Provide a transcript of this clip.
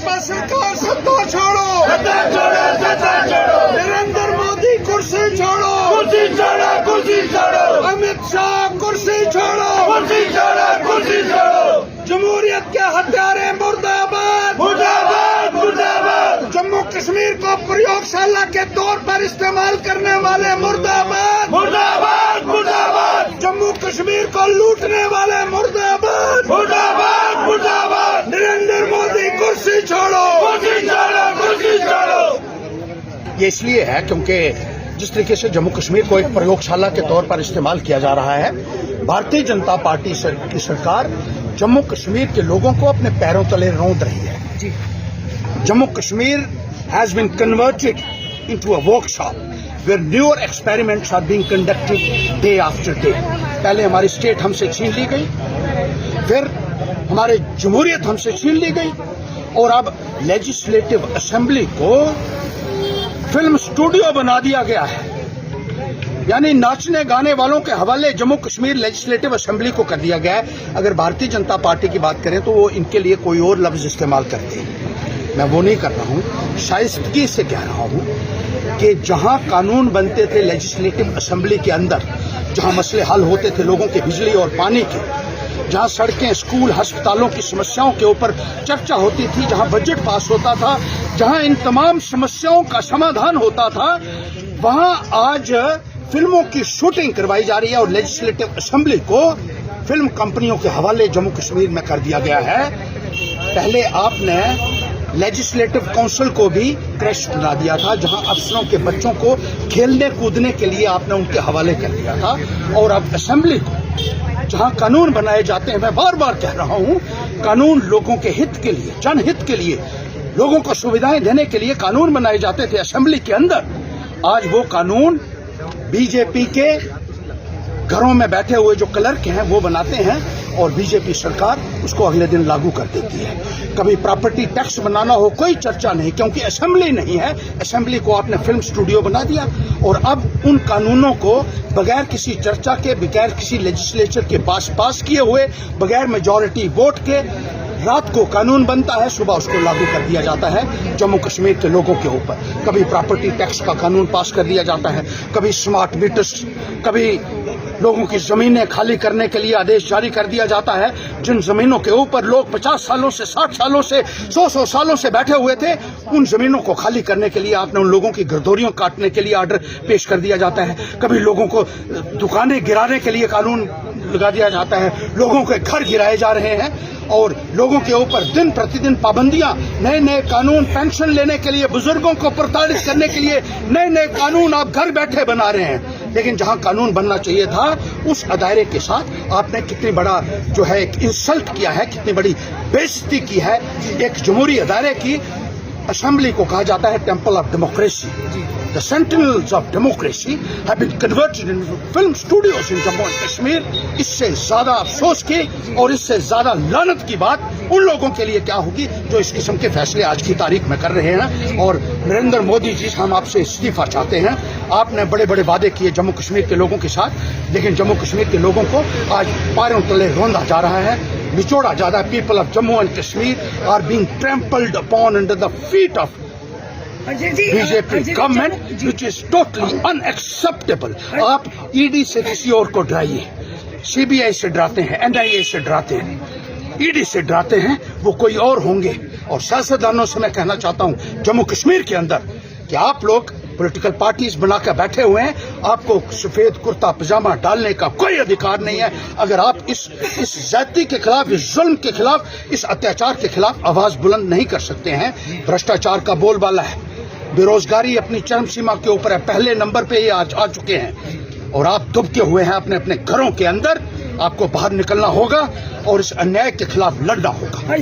भाजपा सरकार सत्ता छोड़ो, नरेंद्र मोदी कुर्सी छोड़ो, अमित शाह कुर्सी छोड़ो, जमहूरियत के हत्यारे मुर्दाबाद, जम्मू कश्मीर को प्रयोगशाला के तौर पर इस्तेमाल करने वाले मुर्दाबाद, जम्मू कश्मीर को लूटने वाले मुर्दाबाद, नरेंद्र मोदी कुर्सी छोड़ो। ये इसलिए है क्योंकि जिस तरीके से जम्मू कश्मीर को एक प्रयोगशाला के तौर पर इस्तेमाल किया जा रहा है, भारतीय जनता पार्टी की सरकार जम्मू कश्मीर के लोगों को अपने पैरों तले रौंद रही है। Jammu Kashmir has been converted into a workshop where newer experiments are being conducted day after day. पहले हमारी स्टेट हमसे छीन ली गई, फिर हमारी जमहूरियत हमसे छीन ली गई, और अब लेजिस्लेटिव असेंबली को फिल्म स्टूडियो बना दिया गया है। यानी नाचने गाने वालों के हवाले जम्मू कश्मीर लेजिस्लेटिव असेंबली को कर दिया गया है। अगर भारतीय जनता पार्टी की बात करें तो वो इनके लिए कोई और लफ्ज इस्तेमाल करते हैं, मैं वो नहीं कर रहा हूँ। शाइस्तगी से कह रहा हूँ कि जहाँ कानून बनते थे लेजिस्लेटिव असेंबली के अंदर, जहाँ मसले हल होते थे लोगों के बिजली और पानी के, जहाँ सड़कें, स्कूल, अस्पतालों की समस्याओं के ऊपर चर्चा होती थी, जहाँ बजट पास होता था, जहाँ इन तमाम समस्याओं का समाधान होता था, वहाँ आज फिल्मों की शूटिंग करवाई जा रही है और लेजिस्लेटिव असेंबली को फिल्म कंपनियों के हवाले जम्मू कश्मीर में कर दिया गया है। पहले आपने लेजिस्लेटिव काउंसिल को भी क्रैश बना दिया था, जहां अफसरों के बच्चों को खेलने कूदने के लिए आपने उनके हवाले कर दिया था, और अब असेंबली को, जहां कानून बनाए जाते हैं, मैं बार बार कह रहा हूं, कानून लोगों के हित के लिए, जनहित के लिए, लोगों को सुविधाएं देने के लिए कानून बनाए जाते थे असेंबली के अंदर। आज वो कानून बीजेपी के घरों में बैठे हुए जो क्लर्क हैं वो बनाते हैं, और बीजेपी सरकार उसको अगले दिन लागू कर देती है। कभी प्रॉपर्टी टैक्स बनाना हो, कोई चर्चा नहीं, क्योंकि असेंबली नहीं है। असेंबली को आपने फिल्म स्टूडियो बना दिया, और अब उन कानूनों को बगैर किसी चर्चा के, बगैर किसी लेजिस्लेचर के पास किए हुए, बगैर मेजॉरिटी वोट के, रात को कानून बनता है, सुबह उसको लागू कर दिया जाता है जम्मू कश्मीर के लोगों के ऊपर। कभी प्रॉपर्टी टैक्स का कानून पास कर दिया जाता है, कभी स्मार्ट मीटर्स, कभी लोगों की जमीनें खाली करने के लिए आदेश जारी कर दिया जाता है। जिन जमीनों के ऊपर लोग 50 सालों से, 60 सालों से, 100 सालों से बैठे हुए थे, उन जमीनों को खाली करने के लिए आपने उन लोगों की गर्दोरियों काटने के लिए आर्डर पेश कर दिया जाता है। कभी लोगों को दुकानें गिराने के लिए कानून लगा दिया जाता है, लोगों के घर गिराए जा रहे हैं, और लोगों के ऊपर दिन प्रतिदिन पाबंदियां, नए नए कानून, पेंशन लेने के लिए, बुजुर्गों को प्रताड़ित करने के लिए नए नए कानून आप घर बैठे बना रहे हैं। लेकिन जहां कानून बनना चाहिए था, उस अदारे के साथ आपने कितनी बड़ा जो है एक इंसल्ट किया है, कितनी बड़ी बेइज्जती की है एक जमहूरी अदारे की। असेंबली को कहा जाता है temple of democracy. The sentinels of democracy have been converted into film studios in Jammu and Kashmir. इससे ज्यादा अफसोस की और इससे ज्यादा लानत की बात उन लोगों के लिए क्या होगी जो इस किस्म के फैसले आज की तारीख में कर रहे हैं। और नरेंद्र मोदी जी, हम आपसे इस्तीफा चाहते हैं। आपने बड़े बड़े वादे किए जम्मू कश्मीर के लोगों के साथ, लेकिन जम्मू कश्मीर के लोगों को आज पैरों तले रौंदा जा रहा है, निचोड़ा जा रहा है। People of Jammu and Kashmir are being trampled upon under the feet of BJP government, which is totally unacceptable. आप ईडी से किसी और को डराइए, सीबीआई से डराते हैं, एनआईए से डराते हैं, ईडी से डराते हैं, वो कोई और होंगे। और सियासतदानों से मैं कहना चाहता हूं जम्मू कश्मीर के अंदर कि आप लोग पॉलिटिकल पार्टीज बनाकर बैठे हुए हैं, आपको सफेद कुर्ता पजामा डालने का कोई अधिकार नहीं है। अगर आप इस ज्यादती के खिलाफ, इस जुल्म के खिलाफ, इस अत्याचार के खिलाफ आवाज बुलंद नहीं कर सकते हैं। भ्रष्टाचार का बोलबाला है, बेरोजगारी अपनी चरम सीमा के ऊपर है, पहले नंबर पे ये आ चुके हैं, और आप दुबके हुए हैं अपने अपने घरों के अंदर। आपको बाहर निकलना होगा और इस अन्याय के खिलाफ लड़ना होगा।